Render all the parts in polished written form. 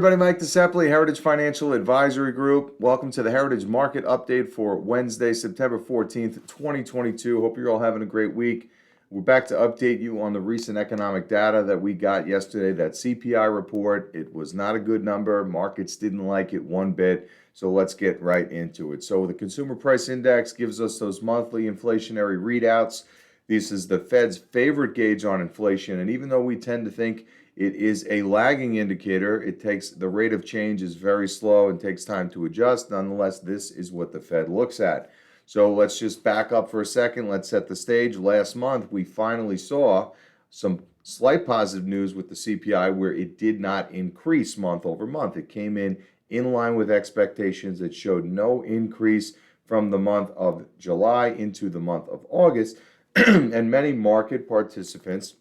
Everybody, Mike DeSepoli, Heritage Financial Advisory Group. Welcome to the Heritage Market Update for Wednesday, September 14th, 2022. Hope you're all having a great week. We're back to update you on the recent economic data that we got yesterday, that CPI report. It was not a good number. Markets didn't like it one bit. So let's get right into it. So the Consumer Price Index gives us those monthly inflationary readouts. This is the Fed's favorite gauge on inflation. And even though we tend to think it is a lagging indicator, the rate of change is very slow and takes time to adjust. Nonetheless, this is what the Fed looks at. So let's just back up for a second. Let's set the stage. Last month, we finally saw some slight positive news with the CPI where it did not increase month over month. It came in line with expectations. It showed no increase from the month of July into the month of August. And many market participants,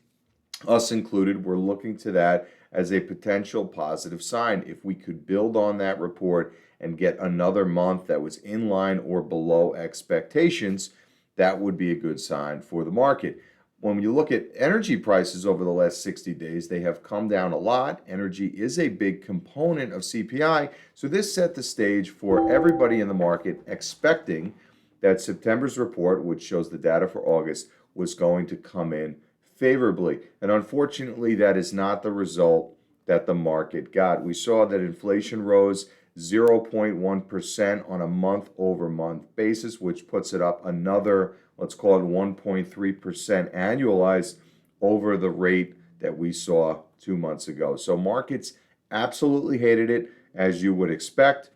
us included, were looking to that as a potential positive sign. If we could build on that report and get another month that was in line or below expectations, that would be a good sign for the market. When you look at energy prices over the last 60 days, they have come down a lot. Energy is a big component of CPI. So this set the stage for everybody in the market expecting that September's report, which shows the data for August, was going to come in favorably. And unfortunately, that is not the result that the market got. We saw that inflation rose 0.1% on a month-over-month basis, which puts it up another, let's call it 1.3% annualized over the rate that we saw 2 months ago. So markets absolutely hated it, as you would expect,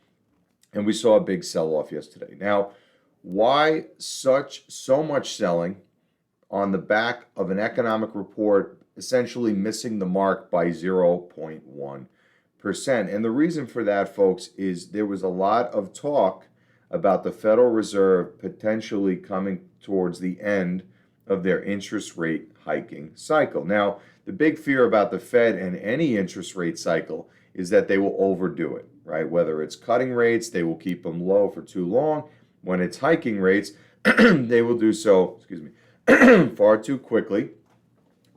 and we saw a big sell-off yesterday. Now, why so much selling on the back of an economic report essentially missing the mark by 0.1%? And the reason for that, folks, is there was a lot of talk about the Federal Reserve potentially coming towards the end of their interest rate hiking cycle. Now, the big fear about the Fed and any interest rate cycle is that they will overdo it, right? Whether it's cutting rates, they will keep them low for too long. When it's hiking rates, they will do so, far too quickly,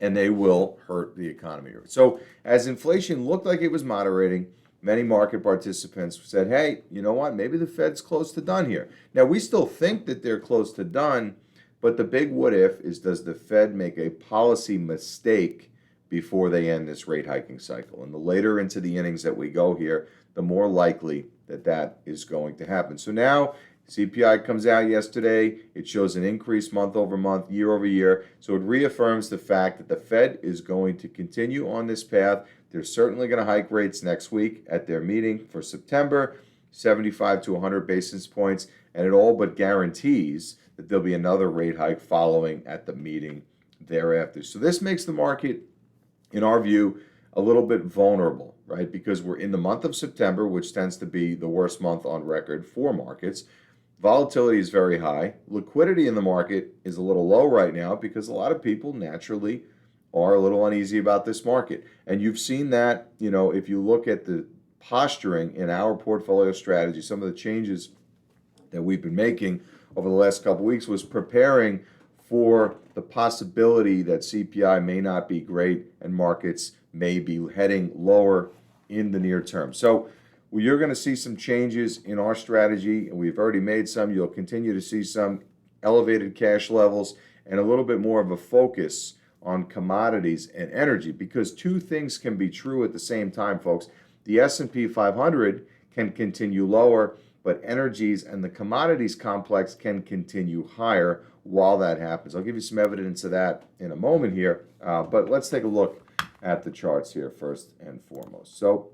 and they will hurt the economy. So as inflation looked like it was moderating, many market participants said, hey, you know what, maybe the Fed's close to done here. Now, we still think that they're close to done, but the big what if is, does the Fed make a policy mistake before they end this rate hiking cycle? And the later into the innings that we go here, the more likely that that is going to happen. So now CPI comes out yesterday. It shows an increase month over month, year over year. So it reaffirms the fact that the Fed is going to continue on this path. They're certainly going to hike rates next week at their meeting for September, 75 to 100 basis points, and it all but guarantees that there'll be another rate hike following at the meeting thereafter. So this makes the market, in our view, a little bit vulnerable, right? Because we're in the month of September, which tends to be the worst month on record for markets. Volatility is very high. Liquidity in the market is a little low right now because a lot of people naturally are a little uneasy about this market. And you've seen that, if you look at the posturing in our portfolio strategy, some of the changes that we've been making over the last couple of weeks was preparing for the possibility that CPI may not be great and markets may be heading lower in the near term. So you're going to see some changes in our strategy, and we've already made some. You'll continue to see some elevated cash levels and a little bit more of a focus on commodities and energy, because two things can be true at the same time, folks. The S&P 500 can continue lower, but energies and the commodities complex can continue higher while that happens. I'll give you some evidence of that in a moment here, but let's take a look at the charts here first and foremost. So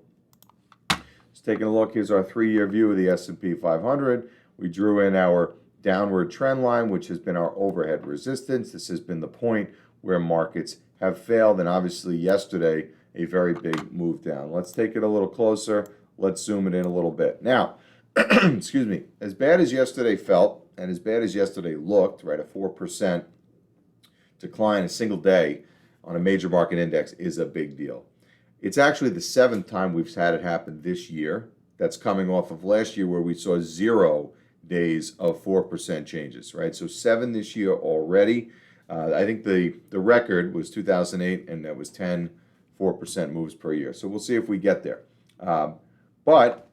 taking a look, here's our 3-year view of the S&P 500. We drew in our downward trend line, which has been our overhead resistance. This has been the point where markets have failed, and obviously yesterday, a very big move down. Let's take it a little closer. Let's zoom it in a little bit. Now, excuse me, as bad as yesterday felt, and as bad as yesterday looked, right, a 4% decline a single day on a major market index is a big deal. It's actually the 7th time we've had it happen this year. That's coming off of last year where we saw 0 days of 4% changes, right? So 7 this year already. I think the record was 2008, and that was 10 4% moves per year. So we'll see if we get there. Um, but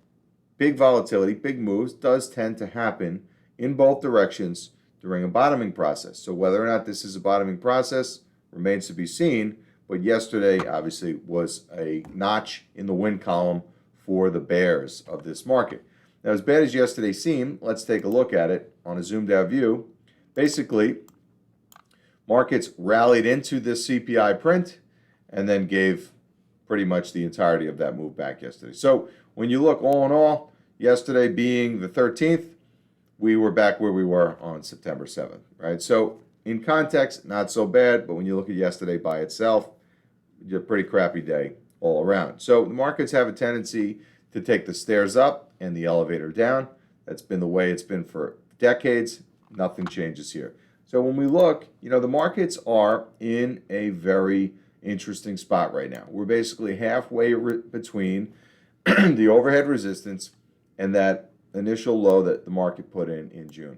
big volatility, big moves does tend to happen in both directions during a bottoming process. So whether or not this is a bottoming process remains to be seen. But yesterday, obviously, was a notch in the win column for the bears of this market. Now, as bad as yesterday seemed, let's take a look at it on a zoomed out view. Basically, markets rallied into this CPI print and then gave pretty much the entirety of that move back yesterday. So when you look all in all, yesterday being the 13th, we were back where we were on September 7th, right? So in context, not so bad, but when you look at yesterday by itself, a pretty crappy day all around. So the markets have a tendency to take the stairs up and the elevator down. That's been the way it's been for decades. Nothing changes here. So when we look, the markets are in a very interesting spot right now. We're basically halfway between the overhead resistance and that initial low that the market put in June.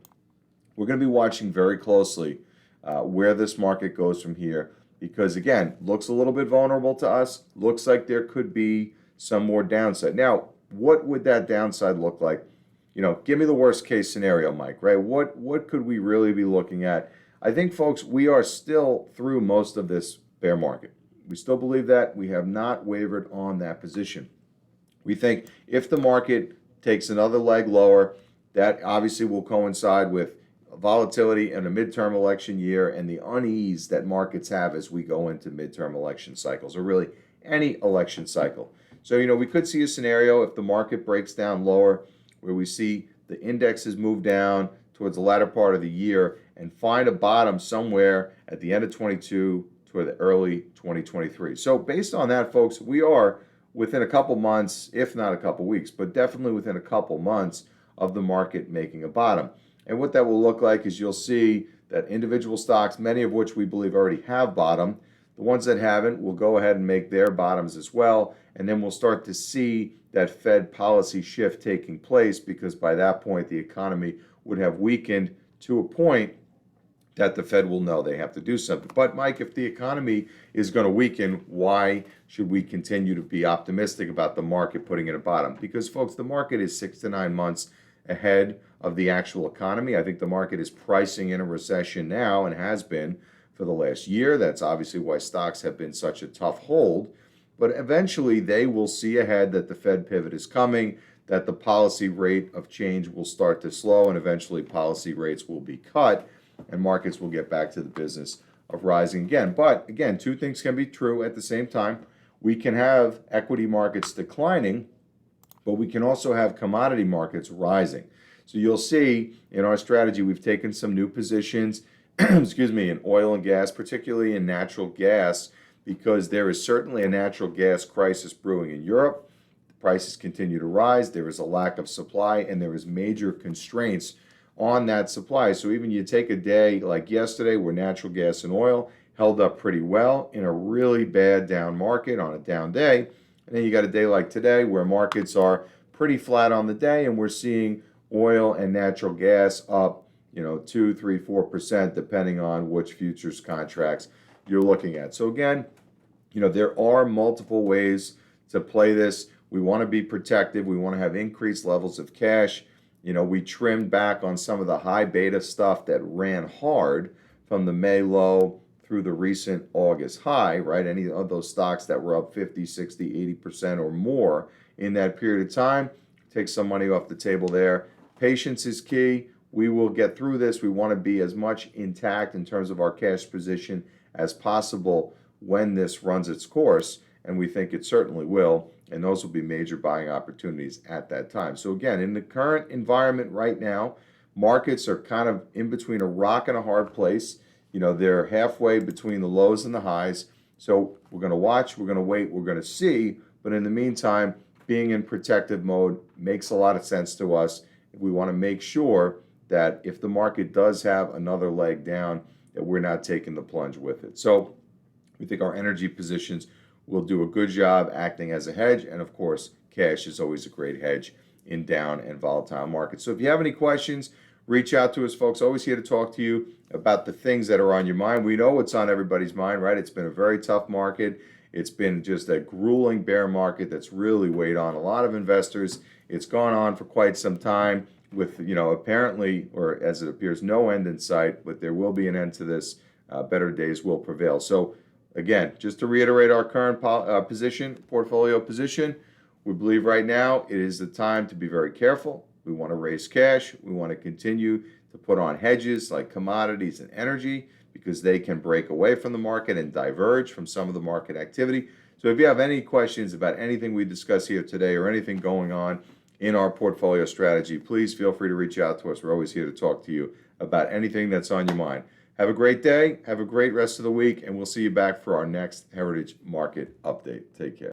We're going to be watching very closely where this market goes from here because, again, looks a little bit vulnerable to us. Looks like there could be some more downside. Now, what would that downside look like? Give me the worst case scenario, Mike, right? What could we really be looking at? I think, folks, we are still through most of this bear market. We still believe that. We have not wavered on that position. We think if the market takes another leg lower, that obviously will coincide with volatility in a midterm election year and the unease that markets have as we go into midterm election cycles, or really any election cycle. So, we could see a scenario if the market breaks down lower where we see the indexes move down towards the latter part of the year and find a bottom somewhere at the end of 22 to the early 2023. So based on that, folks, we are within a couple months, if not a couple weeks, but definitely within a couple months of the market making a bottom. And what that will look like is you'll see that individual stocks, many of which we believe already have bottomed, the ones that haven't will go ahead and make their bottoms as well. And then we'll start to see that Fed policy shift taking place because by that point, the economy would have weakened to a point that the Fed will know they have to do something. But Mike, if the economy is going to weaken, why should we continue to be optimistic about the market putting in a bottom? Because, folks, the market is 6 to 9 months ahead of the actual economy. I think the market is pricing in a recession now and has been for the last year. That's obviously why stocks have been such a tough hold. But eventually they will see ahead that the Fed pivot is coming, that the policy rate of change will start to slow, and eventually policy rates will be cut, and markets will get back to the business of rising again. But again, two things can be true at the same time. We can have equity markets declining, but we can also have commodity markets rising. So you'll see in our strategy, we've taken some new positions, in oil and gas, particularly in natural gas, because there is certainly a natural gas crisis brewing in Europe. The prices continue to rise. There is a lack of supply, and there is major constraints on that supply. So even you take a day like yesterday where natural gas and oil held up pretty well in a really bad down market on a down day. And then you got a day like today where markets are pretty flat on the day and we're seeing oil and natural gas up, 2, 3, 4%, depending on which futures contracts you're looking at. So again, there are multiple ways to play this. We want to be protective. We want to have increased levels of cash. We trimmed back on some of the high beta stuff that ran hard from the May low through the recent August high, right? Any of those stocks that were up 50, 60, 80% or more in that period of time, take some money off the table there. Patience is key. We will get through this. We want to be as much intact in terms of our cash position as possible when this runs its course, and we think it certainly will, and those will be major buying opportunities at that time. So again, in the current environment right now, markets are kind of in between a rock and a hard place. They're halfway between the lows and the highs. So we're going to watch, we're going to wait, we're going to see, but in the meantime, being in protective mode makes a lot of sense to us. We want to make sure that if the market does have another leg down, that we're not taking the plunge with it. So we think our energy positions will do a good job acting as a hedge. And of course, cash is always a great hedge in down and volatile markets. So if you have any questions, reach out to us, folks. Always here to talk to you about the things that are on your mind. We know what's on everybody's mind, right? It's been a very tough market. It's been just a grueling bear market that's really weighed on a lot of investors. It's gone on for quite some time with, apparently, or as it appears, no end in sight, but there will be an end to this. Better days will prevail. So again, just to reiterate our current portfolio position, we believe right now it is the time to be very careful. We want to raise cash. We want to continue to put on hedges like commodities and energy because they can break away from the market and diverge from some of the market activity. So if you have any questions about anything we discuss here today or anything going on in our portfolio strategy, please feel free to reach out to us. We're always here to talk to you about anything that's on your mind. Have a great day. Have a great rest of the week, and we'll see you back for our next Heritage Market Update. Take care.